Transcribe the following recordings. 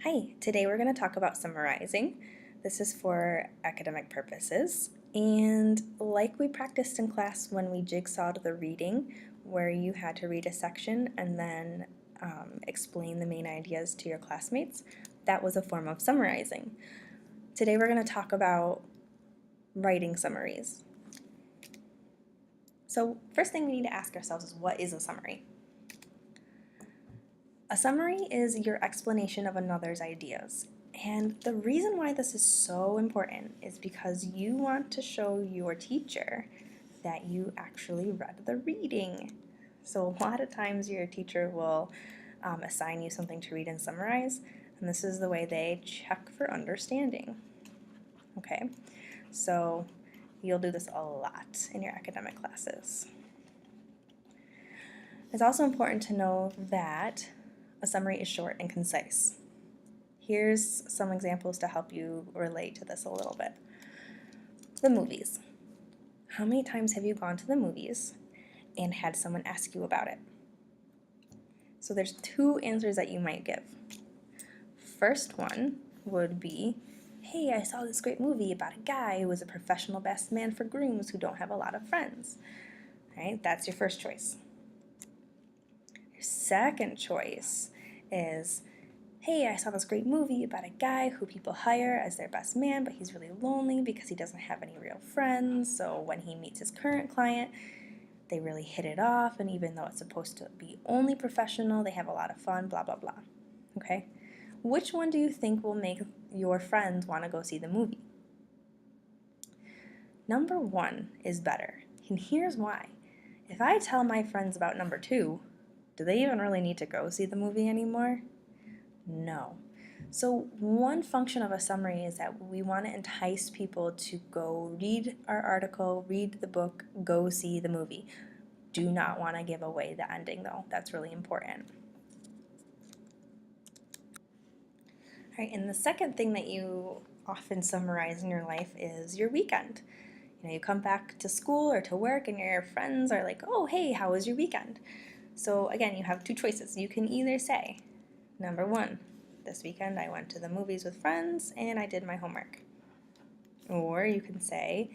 Hi, today we're going to talk about summarizing. This is for academic purposes. And like we practiced in class when we jigsawed the reading, where you had to read a section and then explain the main ideas to your classmates, that was a form of summarizing. Today we're going to talk about writing summaries. So first thing we need to ask ourselves is, what is a summary? A summary is your explanation of another's ideas. And the reason why this is so important is because you want to show your teacher that you actually read the reading. So a lot of times your teacher will assign you something to read and summarize, and this is the way they check for understanding. Okay, so you'll do this a lot in your academic classes. It's also important to know that a summary is short and concise. Here's some examples to help you relate to this a little bit. The movies. How many times have you gone to the movies and had someone ask you about it? So there's two answers that you might give. First one would be, hey, I saw this great movie about a guy who was a professional best man for grooms who don't have a lot of friends. Right? That's your first choice. Your second choice is, hey, I saw this great movie about a guy who people hire as their best man, but he's really lonely because he doesn't have any real friends. So when he meets his current client, they really hit it off, and even though it's supposed to be only professional, they have a lot of fun, blah, blah, blah. Okay? Which one do you think will make your friends want to go see the movie? Number one is better, and here's why. If I tell my friends about number two, do they even really need to go see the movie anymore? No. So one function of a summary is that we want to entice people to go read our article, read the book, go see the movie. Do not want to give away the ending though. That's really important. All right, and the second thing that you often summarize in your life is your weekend. You come back to school or to work and your friends are like, oh, hey, how was your weekend? So again, you have two choices. You can either say, number one, this weekend I went to the movies with friends and I did my homework. Or you can say,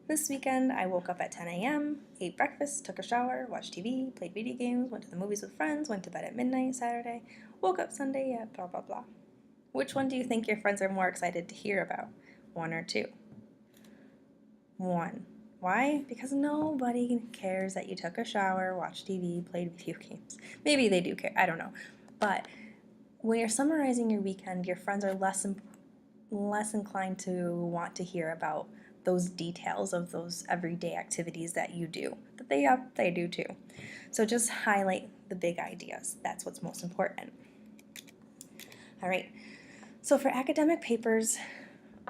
this weekend I woke up at 10 a.m., ate breakfast, took a shower, watched TV, played video games, went to the movies with friends, went to bed at midnight Saturday, woke up Sunday at blah, blah, blah. Which one do you think your friends are more excited to hear about? One or two? One. Why? Because nobody cares that you took a shower, watched TV, played video games. Maybe they do care, I don't know. But when you're summarizing your weekend, your friends are less inclined to want to hear about those details of those everyday activities that you do. But they do too. So just highlight the big ideas. That's what's most important. All right. So for academic papers,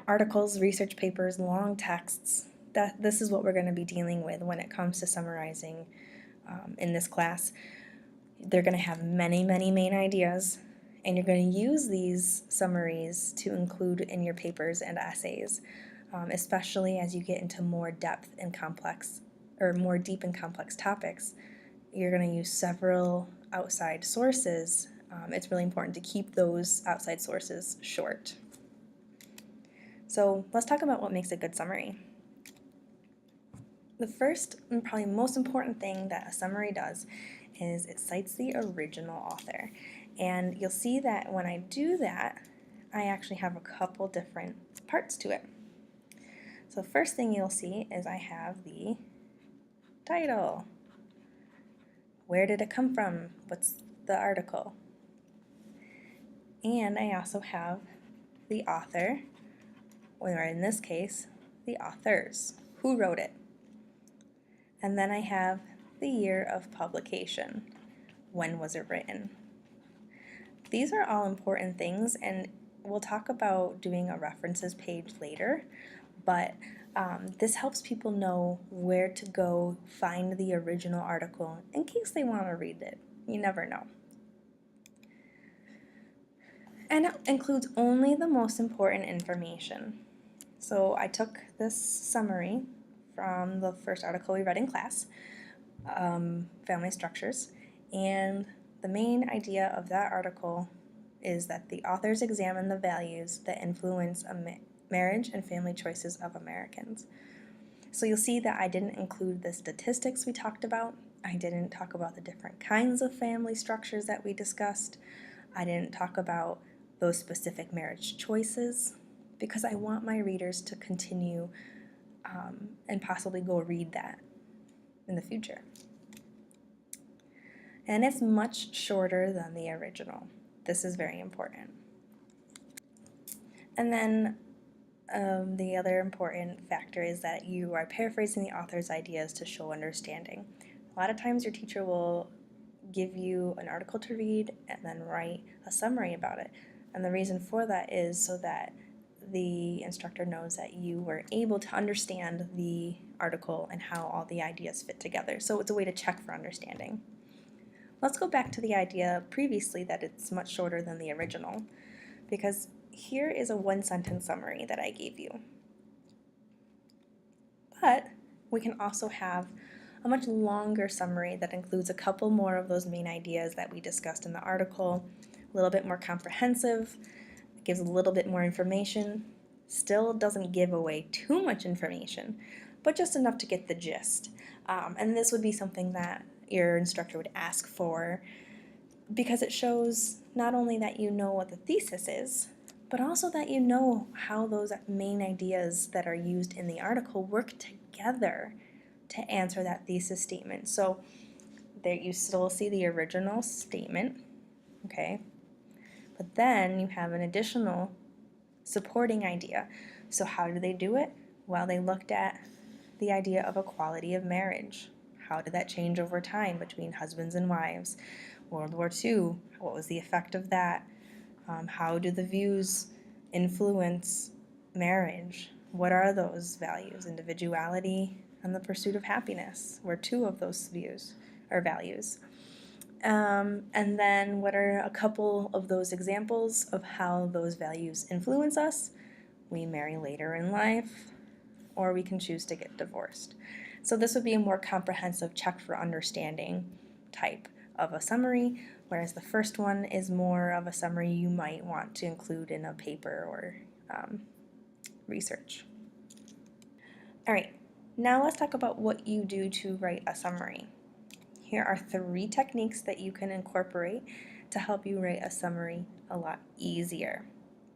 articles, research papers, long texts, this is what we're going to be dealing with when it comes to summarizing in this class. They're going to have many, many main ideas, and you're going to use these summaries to include in your papers and essays, especially as you get into more depth and complex, or more deep and complex topics. You're going to use several outside sources. It's really important to keep those outside sources short. So let's talk about what makes a good summary. The first and probably most important thing that a summary does is it cites the original author. And you'll see that when I do that, I actually have a couple different parts to it. So first thing you'll see is I have the title. Where did it come from? What's the article? And I also have the author, or in this case, the authors. Who wrote it? And then I have the year of publication. When was it written? These are all important things, and we'll talk about doing a references page later, but this helps people know where to go find the original article in case they want to read it. You never know. And it includes only the most important information. So I took this summary from the first article we read in class, Family Structures, and the main idea of that article is that the authors examine the values that influence marriage and family choices of Americans. So you'll see that I didn't include the statistics we talked about. I didn't talk about the different kinds of family structures that we discussed. I didn't talk about those specific marriage choices because I want my readers to continue and possibly go read that in the future. And it's much shorter than the original. This is very important. And then the other important factor is that you are paraphrasing the author's ideas to show understanding. A lot of times your teacher will give you an article to read and then write a summary about it. And the reason for that is so that the instructor knows that you were able to understand the article and how all the ideas fit together. So it's a way to check for understanding. Let's go back to the idea previously that it's much shorter than the original, because here is a one-sentence summary that I gave you. But we can also have a much longer summary that includes a couple more of those main ideas that we discussed in the article, a little bit more comprehensive, it gives a little bit more information, still doesn't give away too much information, but just enough to get the gist. And this would be something that your instructor would ask for because it shows not only that you know what the thesis is, but also that you know how those main ideas that are used in the article work together to answer that thesis statement. So there you still see the original statement, okay? But then you have an additional supporting idea. So how do they do it? Well, they looked at the idea of equality of marriage. How did that change over time between husbands and wives? World War II, what was the effect of that? How do the views influence marriage? What are those values? Individuality and the pursuit of happiness were two of those views or values. And then what are a couple of those examples of how those values influence us? We marry later in life, or we can choose to get divorced. So this would be a more comprehensive check for understanding type of a summary, whereas the first one is more of a summary you might want to include in a paper or research. All right, now let's talk about what you do to write a summary. Here are 3 techniques that you can incorporate to help you write a summary a lot easier.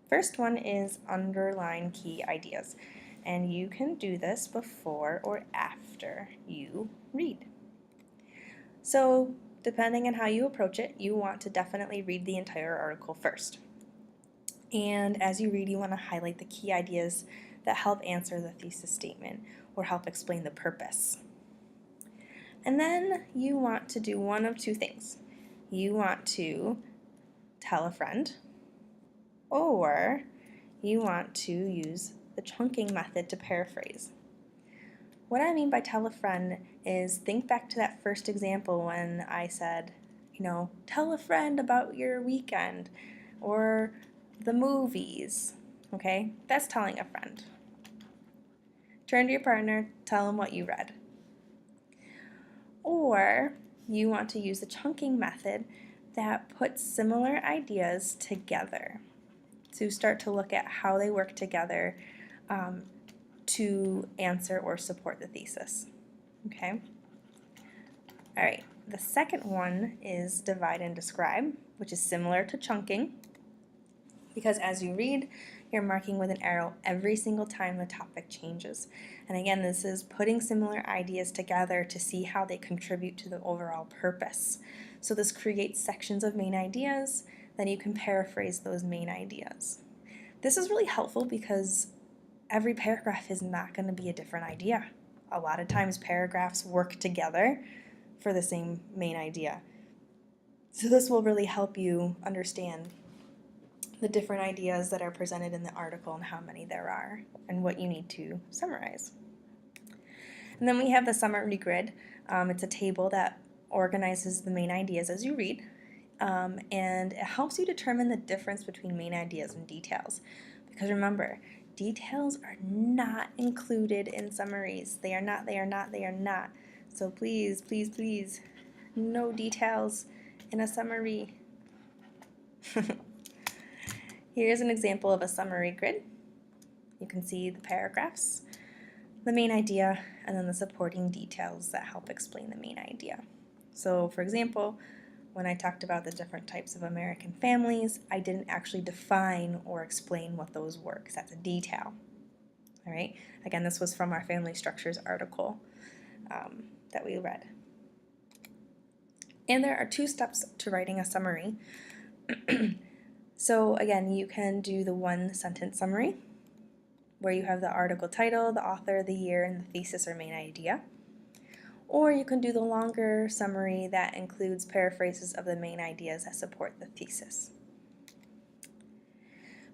First one is underline key ideas, and you can do this before or after you read. So depending on how you approach it, you want to definitely read the entire article first. And as you read, you want to highlight the key ideas that help answer the thesis statement or help explain the purpose. And then you want to do one of 2 things. You want to tell a friend, or you want to use the chunking method to paraphrase. What I mean by tell a friend is think back to that first example when I said, tell a friend about your weekend or the movies, okay? That's telling a friend. Turn to your partner, tell them what you read. Or you want to use the chunking method that puts similar ideas together to start to look at how they work together to answer or support the thesis. Okay? All right, the second one is divide and describe, which is similar to chunking, because as you read, you're marking with an arrow every single time the topic changes. And again, this is putting similar ideas together to see how they contribute to the overall purpose. So this creates sections of main ideas, then you can paraphrase those main ideas. This is really helpful because every paragraph is not going to be a different idea. A lot of times paragraphs work together for the same main idea. So this will really help you understand the different ideas that are presented in the article and how many there are and what you need to summarize. And then we have the summary grid. It's a table that organizes the main ideas as you read, and it helps you determine the difference between main ideas and details. Because remember, details are not included in summaries. They are not. So please, please, please, no details in a summary. Here's an example of a summary grid. You can see the paragraphs, the main idea, and then the supporting details that help explain the main idea. So for example, when I talked about the different types of American families, I didn't actually define or explain what those were, because that's a detail. All right. Again, this was from our family structures article that we read. And there are 2 steps to writing a summary. So again, you can do the 1-sentence summary, where you have the article title, the author, the year, and the thesis or main idea. Or you can do the longer summary that includes paraphrases of the main ideas that support the thesis.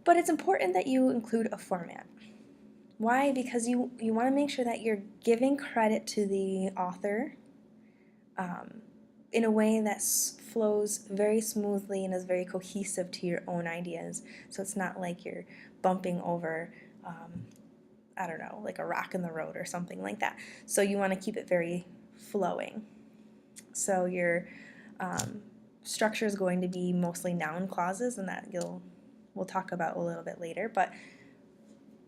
But it's important that you include a format. Why? Because you want to make sure that you're giving credit to the author in a way that flows very smoothly and is very cohesive to your own ideas. So it's not like you're bumping over, I don't know, like a rock in the road or something like that. So you want to keep it very flowing. So your structure is going to be mostly noun clauses, and that we'll talk about a little bit later. But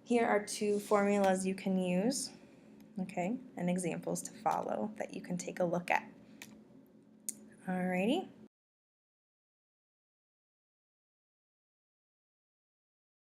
here are 2 formulas you can use, okay, and examples to follow that you can take a look at. Alrighty,